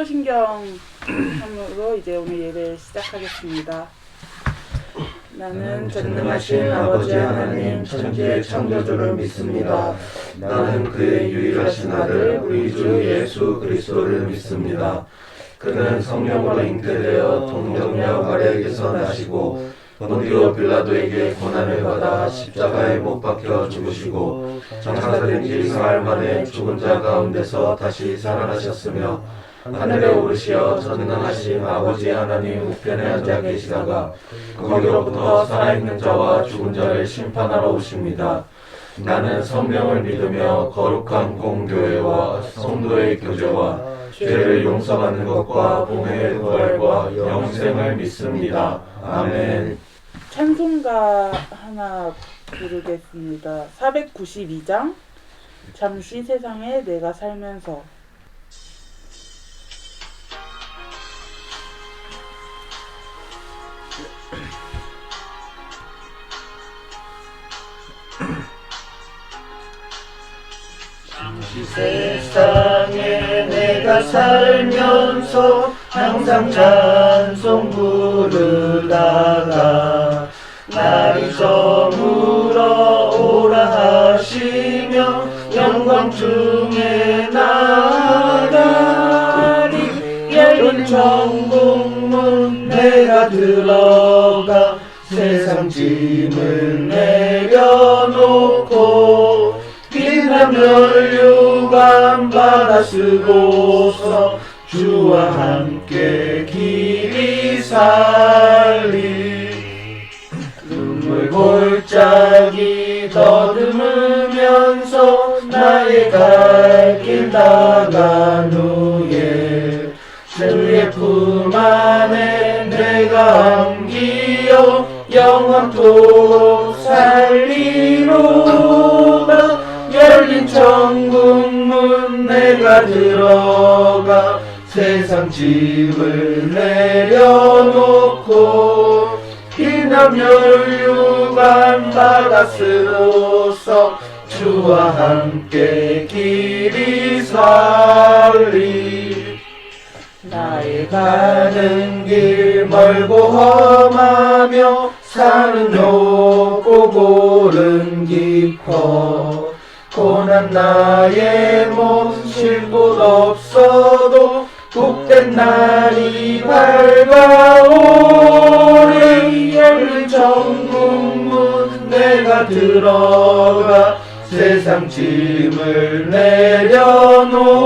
사도신경으로 이제 오늘 예배를 시작하겠습니다. 나는 전능하신 아버지 하나님 천지의 창조주를 믿습니다. 나는 그의 유일하신 아들 우리 주 예수 그리스도를 믿습니다. 그는 성령으로 잉태되어 동정녀 마리아에게서 나시고 본디오 빌라도에게 고난을 받아 십자가에 못 박혀 죽으시고 장사된 지 사흘 만에 죽은 자 가운데서 다시 살아나셨으며 하늘에 오르시어 전능하신 아버지 하나님 우편에 앉아 계시다가 거기로부터 살아있는 자와 죽은 자를 심판하러 오십니다. 나는 성령을 믿으며 거룩한 공교회와 성도의 교제와 죄를 용서받는 것과 몸의 부활과 영생을 믿습니다. 아멘. 찬송가 하나 부르겠습니다. 492장 잠시 세상에 내가 살면서. 세상에 내가 살면서 항상 찬송 부르다가 날이 저물어 오라 하시며 영광 중에 나가리 열린 천국문 내가 들어가 세상 짐을 내려놓고 빛난 멸류관 받아 쓰고서 주와 함께 길이 살리 눈물 골짜기 더듬으면서 나의 갈 길 나간 후에 주의 품 안에 내가 안기어 영원토록 살리로다. 열린 천국문 내가 들어가 세상 짐을 내려놓고 빛난 멸류관 받아 쓰고서 주와 함께 길이 살리. 나의 가는 길 멀고 험하며 산은 높고 골은 깊어 고난 나의 몸 쉴 곳 없어도 복된 날이 밝아오리. 열린 천국문 내가 들어가 세상 짐을 내려놓고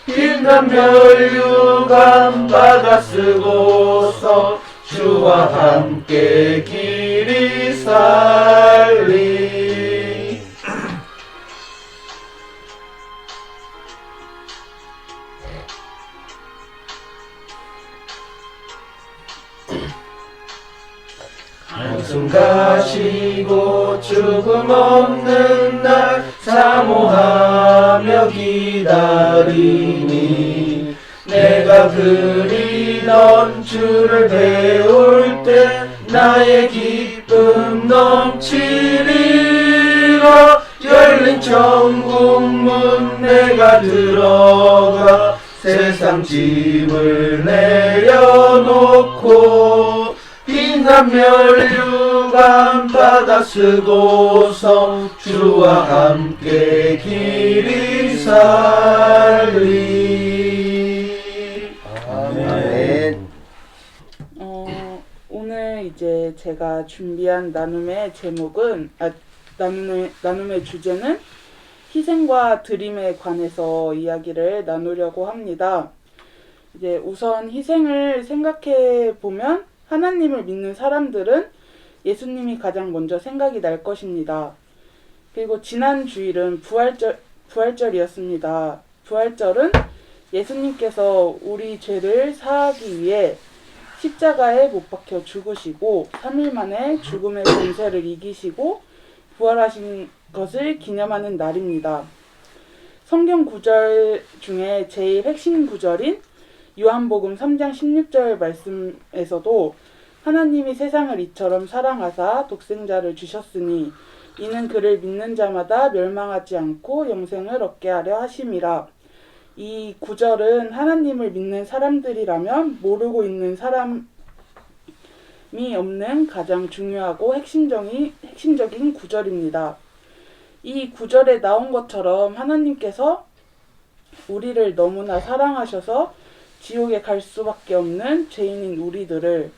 빛난 멸류관 받아 쓰고서 주와 함께 길이 살리. 한숨 가시고 죽음 없는 날 사모하며 기다리니 내가 그리던 주를 배울 때 나의 기쁨 넘치리라. 열린 천국문 내가 들어가 세상 짐을 내려놓고 빛난 멸류관 받아 쓰고서 주와 함께 길이 살리. 아멘. 오늘 이제 제가 준비한 나눔의 제목은 나눔의 주제는 희생과 드림에 관해서 이야기를 나누려고 합니다. 이제 우선 희생을 생각해 보면 하나님을 믿는 사람들은 예수님이 가장 먼저 생각이 날 것입니다. 그리고 지난 주일은 부활절이었습니다. 부활절은 예수님께서 우리 죄를 사하기 위해 십자가에 못 박혀 죽으시고 3일 만에 죽음의 권세를 이기시고 부활하신 것을 기념하는 날입니다. 성경 구절 중에 제일 핵심 구절인 요한복음 3장 16절 말씀에서도 하나님이 세상을 이처럼 사랑하사 독생자를 주셨으니 이는 그를 믿는 자마다 멸망하지 않고 영생을 얻게 하려 하심이라. 이 구절은 하나님을 믿는 사람들이라면 모르고 있는 사람이 없는 가장 중요하고 핵심적인 구절입니다. 이 구절에 나온 것처럼 하나님께서 우리를 너무나 사랑하셔서 지옥에 갈 수밖에 없는 죄인인 우리들을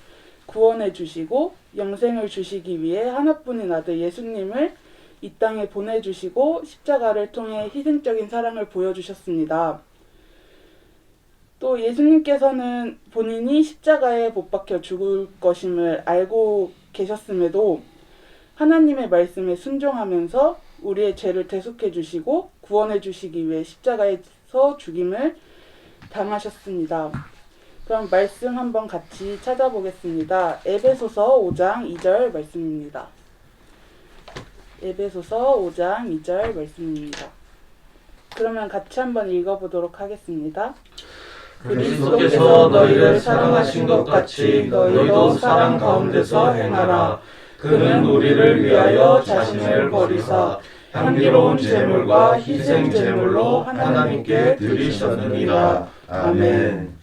구원해 주시고 영생을 주시기 위해 하나뿐인 아들 예수님을 이 땅에 보내주시고 십자가를 통해 희생적인 사랑을 보여주셨습니다. 또 예수님께서는 본인이 십자가에 못 박혀 죽을 것임을 알고 계셨음에도 하나님의 말씀에 순종하면서 우리의 죄를 대속해 주시고 구원해 주시기 위해 십자가에서 죽임을 당하셨습니다. 그럼 말씀 한번 같이 찾아보겠습니다. 에베소서 5장 2절 말씀입니다. 에베소서 5장 2절 말씀입니다. 그러면 같이 한번 읽어보도록 하겠습니다. 그리스도께서 너희를 사랑하신 것 같이 너희도 사랑 가운데서 행하라. 그는 우리를 위하여 자신을 버리사 향기로운 제물과 희생 제물로 하나님께 드리셨느니라. 아멘.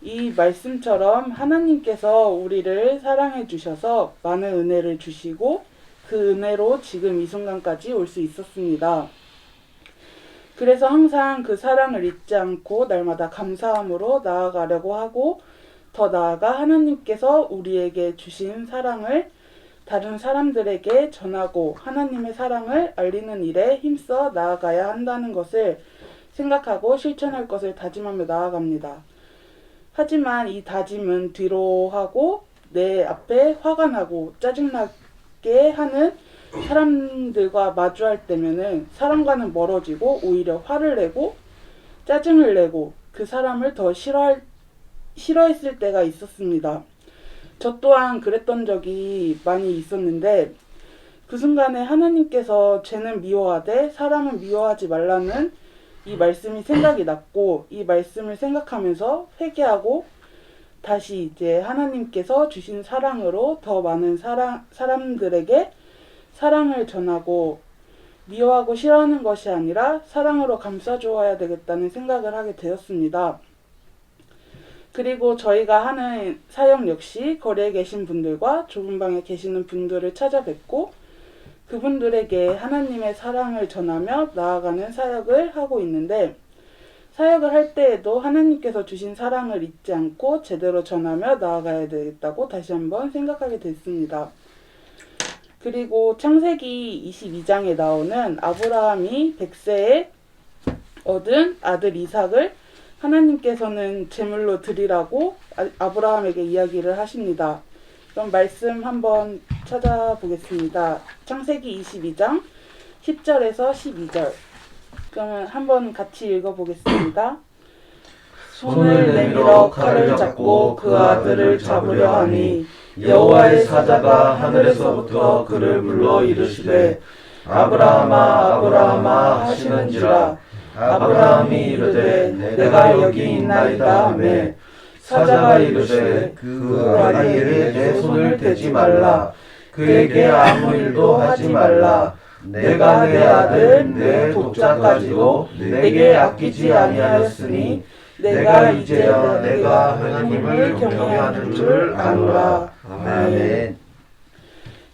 이 말씀처럼 하나님께서 우리를 사랑해 주셔서 많은 은혜를 주시고 그 은혜로 지금 이 순간까지 올 수 있었습니다. 그래서 항상 그 사랑을 잊지 않고 날마다 감사함으로 나아가려고 하고 더 나아가 하나님께서 우리에게 주신 사랑을 다른 사람들에게 전하고 하나님의 사랑을 알리는 일에 힘써 나아가야 한다는 것을 생각하고 실천할 것을 다짐하며 나아갑니다. 하지만 이 다짐은 뒤로 하고 내 앞에 화가 나고 짜증나게 하는 사람들과 마주할 때면은 사람과는 멀어지고 오히려 화를 내고 짜증을 내고 그 사람을 더 싫어했을 때가 있었습니다. 저 또한 그랬던 적이 많이 있었는데 그 순간에 하나님께서 죄는 미워하되 사람은 미워하지 말라는 이 말씀이 생각이 났고 이 말씀을 생각하면서 회개하고 다시 이제 하나님께서 주신 사랑으로 더 많은 사람들에게 사랑을 전하고 미워하고 싫어하는 것이 아니라 사랑으로 감싸주어야 되겠다는 생각을 하게 되었습니다. 그리고 저희가 하는 사역 역시 거리에 계신 분들과 좁은 방에 계시는 분들을 찾아뵙고 그분들에게 하나님의 사랑을 전하며 나아가는 사역을 하고 있는데 사역을 할 때에도 하나님께서 주신 사랑을 잊지 않고 제대로 전하며 나아가야 되겠다고 다시 한번 생각하게 됐습니다. 그리고 창세기 22장에 나오는 아브라함이 100세에 얻은 아들 이삭을 하나님께서는 제물로 드리라고 아브라함에게 이야기를 하십니다. 그럼 말씀 한번 찾아보겠습니다. 창세기 22장 10절에서 12절. 그러면 한번 같이 읽어보겠습니다. 손을 내밀어 칼을 잡고 그 아들을 잡으려 하니 여호와의 사자가 하늘에서부터 그를 불러 이르시되 아브라함아 아브라함아 하시는지라. 아브라함이 이르되 내가 여기 있나이다 하매 사자가 이르되 그 아이에게 내 손을 대지 말라. 그에게 아무 일도 하지 말라. 내가 내 아들 내 독자까지도 내게 아끼지 아니하였으니 내가 이제야 내가 하나님을 경외하는 줄 아노라. 아멘.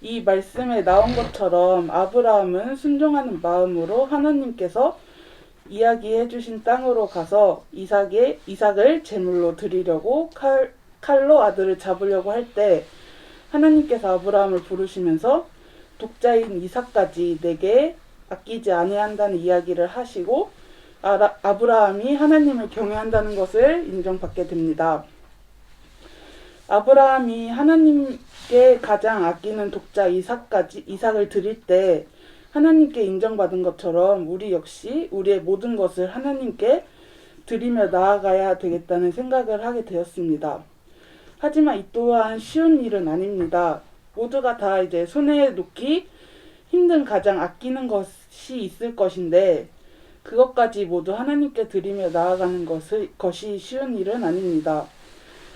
이 말씀에 나온 것처럼 아브라함은 순종하는 마음으로 하나님께서 이야기해 주신 땅으로 가서 이삭을 제물로 드리려고 칼로 아들을 잡으려고 할 때 하나님께서 아브라함을 부르시면서 독자인 이삭까지 내게 아끼지 아니한다는 이야기를 하시고 아브라함이 하나님을 경외한다는 것을 인정받게 됩니다. 아브라함이 하나님께 가장 아끼는 독자 이삭을 드릴 때 하나님께 인정받은 것처럼 우리 역시 우리의 모든 것을 하나님께 드리며 나아가야 되겠다는 생각을 하게 되었습니다. 하지만 이 또한 쉬운 일은 아닙니다. 모두가 다 이제 손에 놓기 힘든 가장 아끼는 것이 있을 것인데 그것까지 모두 하나님께 드리며 나아가는 것이 쉬운 일은 아닙니다.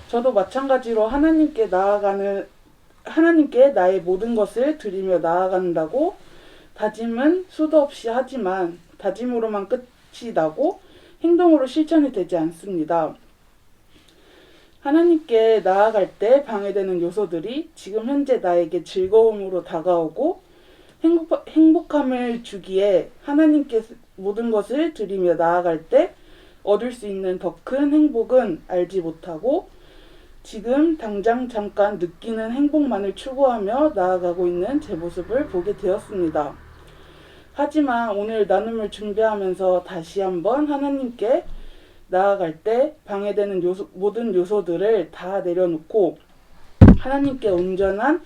저도 마찬가지로 하나님께 나의 모든 것을 드리며 나아간다고 다짐은 수도 없이 하지만 다짐으로만 끝이 나고 행동으로 실천이 되지 않습니다. 하나님께 나아갈 때 방해되는 요소들이 지금 현재 나에게 즐거움으로 다가오고 행복함을 주기에 하나님께 모든 것을 드리며 나아갈 때 얻을 수 있는 더 큰 행복은 알지 못하고 지금 당장 잠깐 느끼는 행복만을 추구하며 나아가고 있는 제 모습을 보게 되었습니다. 하지만 오늘 나눔을 준비하면서 다시 한번 하나님께 나아갈 때 방해되는 모든 요소들을 다 내려놓고 하나님께 온전한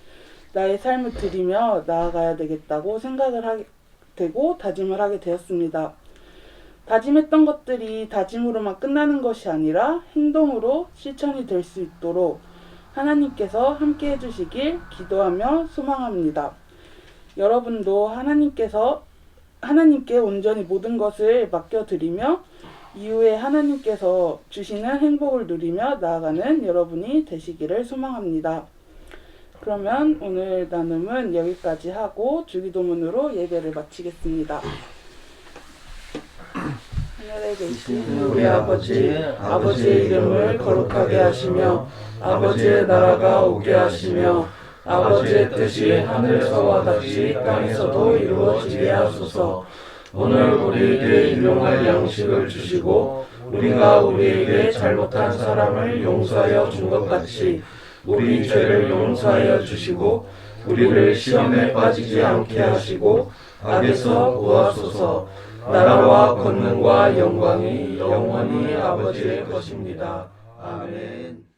나의 삶을 드리며 나아가야 되겠다고 생각을 하게 되고 다짐을 하게 되었습니다. 다짐했던 것들이 다짐으로만 끝나는 것이 아니라 행동으로 실천이 될 수 있도록 하나님께서 함께 해주시길 기도하며 소망합니다. 여러분도 하나님께 온전히 모든 것을 맡겨드리며 이후에 하나님께서 주시는 행복을 누리며 나아가는 여러분이 되시기를 소망합니다. 그러면 오늘 나눔은 여기까지 하고 주기도문으로 예배를 마치겠습니다. 하늘에 계신 우리 아버지의 이름을 거룩하게 하시며 아버지의 나라가 오게 하시며 아버지의 뜻이 하늘에서와 같이 땅에서도 이루어지게 하소서. 오늘 우리에게 일용할 양식을 주시고 우리가 우리에게 잘못한 사람을 용서하여 준 것 같이 우리 죄를 용서하여 주시고 우리를 시험에 빠지지 않게 하시고 악에서 구하소서. 나라와 권능과 영광이 영원히 아버지의 것입니다. 아멘.